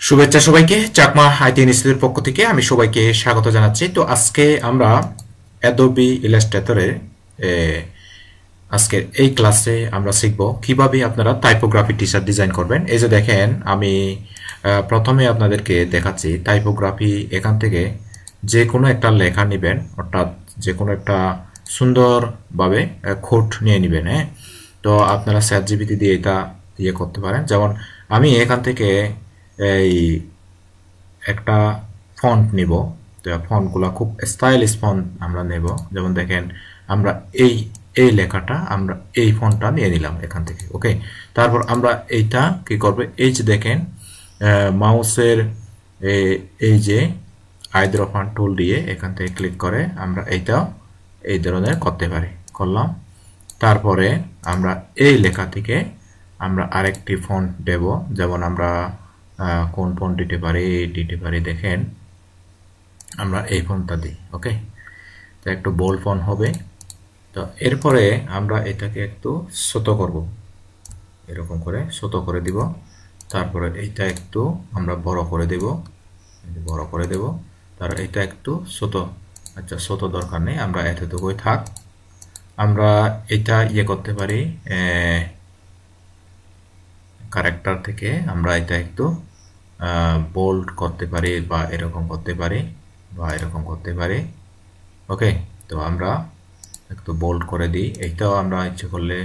শুভেচ্ছা সবাইকে। চাকমা আইটি ইনস্টিটিউটের পক্ষ থেকে আমি সবাইকে স্বাগত জানাচ্ছি। তো আজকে আমরা অ্যাডোবি ইলাস্ট্রেটরে আজকের এই ক্লাসে আমরা শিখব কিভাবে আপনারা টাইপোগ্রাফি টি শার্ট ডিজাইন করবেন। এই যে দেখেন, আমি প্রথমে আপনাদেরকে দেখাচ্ছি টাইপোগ্রাফি। এখান থেকে যে কোনো একটা লেখা নেবেন, অর্থাৎ যে কোনো একটা সুন্দরভাবে কোড নিয়ে নেবেন। হ্যাঁ, তো আপনারা চ্যাট জিপিটি দিয়ে এটা করতে পারেন। যেমন আমি এখান থেকে এই একটা ফন্ট নিব। তো ফন্টগুলো খুব স্টাইলিশ ফন্ট আমরা নেব। যেমন দেখেন, আমরা এই এই লেখাটা আমরা এই ফন্টটা নিয়ে নিলাম এখান থেকে। ওকে, তারপর আমরা এইটা কি করব, এই যে দেখেন মাউসের এই যে আইড্রোফান টুল দিয়ে এখান থেকে ক্লিক করে আমরা এইটাও এই ধরনের করতে পারি। করলাম, তারপরে আমরা এই লেখা থেকে আমরা আরেকটি ফন্ট দেব। যেমন আমরা কোন ফন্ট দিতে পারি দেখেন, আমরা এই ফন্টটা দিই। ওকে, তো একটু বোল্ড ফন্ট হবে। তো এরপরে আমরা এটাকে একটু ছোট করব, এরকম করে ছোট করে দিব। তারপরে এইটা একটু আমরা বড় করে দেব, তার এটা একটু ছোট। আচ্ছা, ছোট দরকার নেই, আমরা এতটুকুই থাক। আমরা এটা করতে পারি, ক্যারেক্টার থেকে আমরা এটা একটু বোল্ড করতে পারি, বা এরকম করতে পারি, ওকে। তো আমরা একটু বোল্ড করে দিই। এইটাও আমরা ইচ্ছে করলে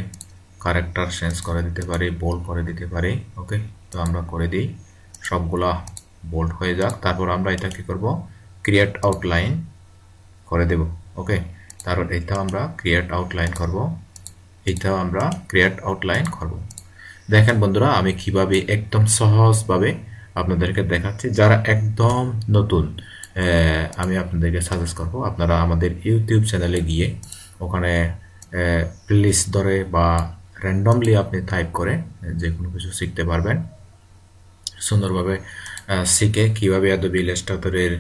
ক্যারেক্টার চেঞ্জ করে দিতে পারি, বোল্ড করে দিতে পারি। ওকে, তো আমরা করে দিই, সবগুলা বোল্ড হয়ে যাক। তারপর আমরা এটা কি করব, ক্রিয়েট আউটলাইন করে দেব। ওকে, তারপর এইটাও আমরা ক্রিয়েট আউটলাইন করব। দেখেন বন্ধুরা, আমি কিভাবে একদম সহজভাবে আপনাদেরকে দেখাচ্ছি। যারা একদম নতুন, আমি আপনাদেরকে সাজেস্ট করব আপনারা আমাদের ইউটিউব চ্যানেলে গিয়ে ওখানে প্লেলিস্ট ধরে বা র্যান্ডমলি আপনি টাইপ করে যে কোনো কিছু শিখতে পারবেন সুন্দরভাবে। শিখে কিভাবে অ্যাডোবি ইলাস্ট্রেটরের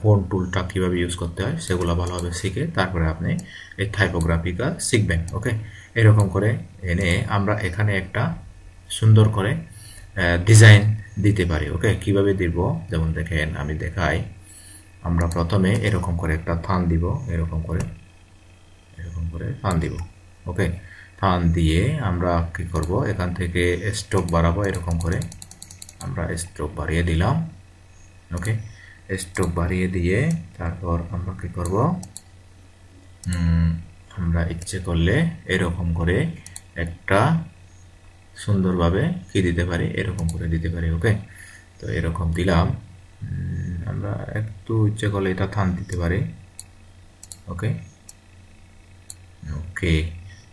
কোন টুলটা কিভাবে ইউজ করতে হয় সেগুলো ভালোভাবে শিখে তারপরে আপনি এই টাইপোগ্রাফিটা শিখবেন। ওকে, এরকম করে এনে আমরা এখানে একটা সুন্দর করে ডিজাইন দিতে পারি। ওকে, কিভাবে দিব, যেমন দেখেন আমি দেখাই। আমরা প্রথমে এরকম করে একটা থান দিব, এরকম করে থান দিব। ওকে, থান দিয়ে আমরা কি করব, এখান থেকে স্ট্রোক বাড়াবো। এরকম করে আমরা স্ট্রোক বাড়িয়ে দিলাম। ওকে, স্ট্রোক বাড়িয়ে দিয়ে তারপর আমরা কি করব, আমরা ইচ্ছে করলে এরকম করে একটা সুন্দরভাবে কি দিতে পারি, এরকম করে দিতে পারি। ওকে, তো এরকম দিলাম। আমরা একটু ইচ্ছে করলে এটা থান দিতে পারি। ওকে,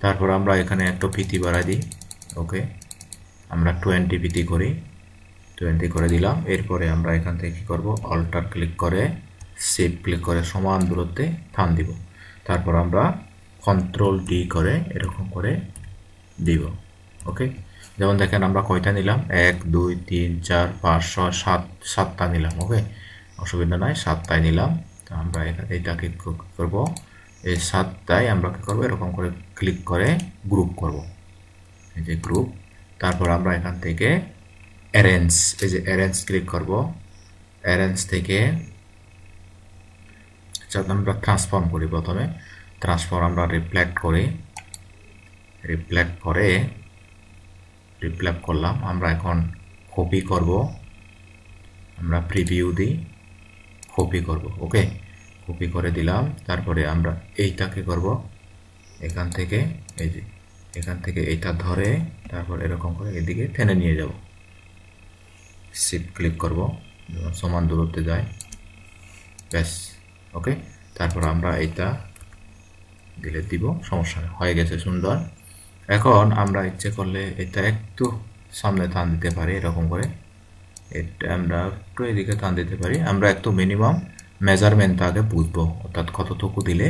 তারপর আমরা এখানে একটা ফিতি বাড়াই দিই। ওকে, আমরা 20 ফিতি করি, 20 করে দিলাম। এরপরে আমরা এখান থেকে কি করব, অল্টার ক্লিক করে শিফট ক্লিক করে সমান দূরত্বে থান দিব। তারপর আমরা কন্ট্রোল ডি করে এরকম করে দিব। ওকে, যেমন দেখেন আমরা কয়টা নিলাম, 1 2 3 4 5 6 7 7টা নিলাম। ওকে, অসুবিধা নাই, 7টাই নিলাম। তো আমরা এটাকে করব, এই 7টাই আমরা কি করব, এরকম করে ক্লিক করে গ্রুপ করব, এই যে গ্রুপ। তারপর আমরা এখান থেকে অ্যারেঞ্জ, এই যে অ্যারেঞ্জ ক্লিক করব। অ্যারেঞ্জ থেকে আমরা ট্রান্সফর্ম করি। প্রথমে ট্রান্সফর্ম আমরা রিফ্লেক্ট করলাম। আমরা এখন কপি করব, আমরা প্রিভিউ দিই, কপি করব। ওকে, কপি করে দিলাম। তারপরে আমরা এইটাকে করব, এখান থেকে এইটা ধরে তারপর এরকম করে এদিকে টেনে নিয়ে যাব। শিফট ক্লিক করব, সমান দূরত্বে যায়, ব্যাস। ওকে, তারপর আমরা এইটা ডিলিট দিব, সমস্যা নেই, হয়ে গেছে সুন্দর। এখন আমরা ইচ্ছে করলে এটা একটু সামনে টান দিতে পারি, এরকম করে এটা আমরা একটু এদিকে টান দিতে পারি। আমরা একটু মিনিমাম মেজারমেন্টটা আগে বুঝবো, অর্থাৎ কতটুকু দিলে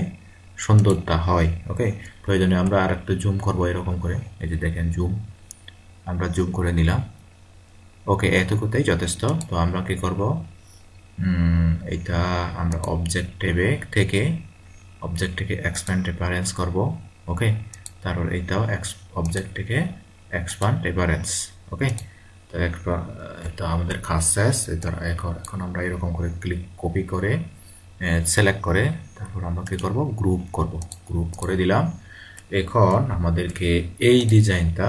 সুন্দরটা হয়। ওকে, প্রয়োজনে আমরা আর একটু জুম করব, এরকম করে। এই যে দেখেন জুম, আমরা জুম করে নিলাম। ওকে, এতটুকুতেই যথেষ্ট। তো আমরা কি করব, এটা আমরা অবজেক্ট ট্যাবে থেকে এক্সপ্যান্ড অ্যাপিয়ারেন্স করব। ওকে, তারপর এইটাও অবজেক্ট থেকে এক্সপ্যান্ড অ্যাপিয়ারেন্স। ওকে, তো এটা আমাদের কাজ শেষ। এখন আমরা এরকম করে কপি করে সিলেক্ট করে তারপর আমরা কি করব, গ্রুপ করে দিলাম। এখন আমাদেরকে এই ডিজাইনটা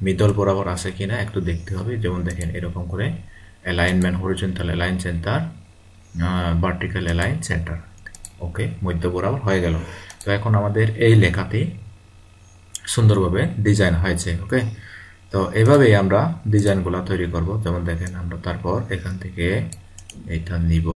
মিডল বরাবর আছে কিনা একটু দেখতে হবে। যেমন দেখেন এরকম করে alignment, horizontal align centre, vertical align centre, okay, মধ্য বরাবর হয়ে গেল। তো এখন আমাদের এই লেখাটি সুন্দরভাবে ডিজাইন হয়েছে। ওকে, তো এভাবেই আমরা ডিজাইনগুলো তৈরি করব। যেমন দেখেন আমরা তারপর এখান থেকে এটা নিব।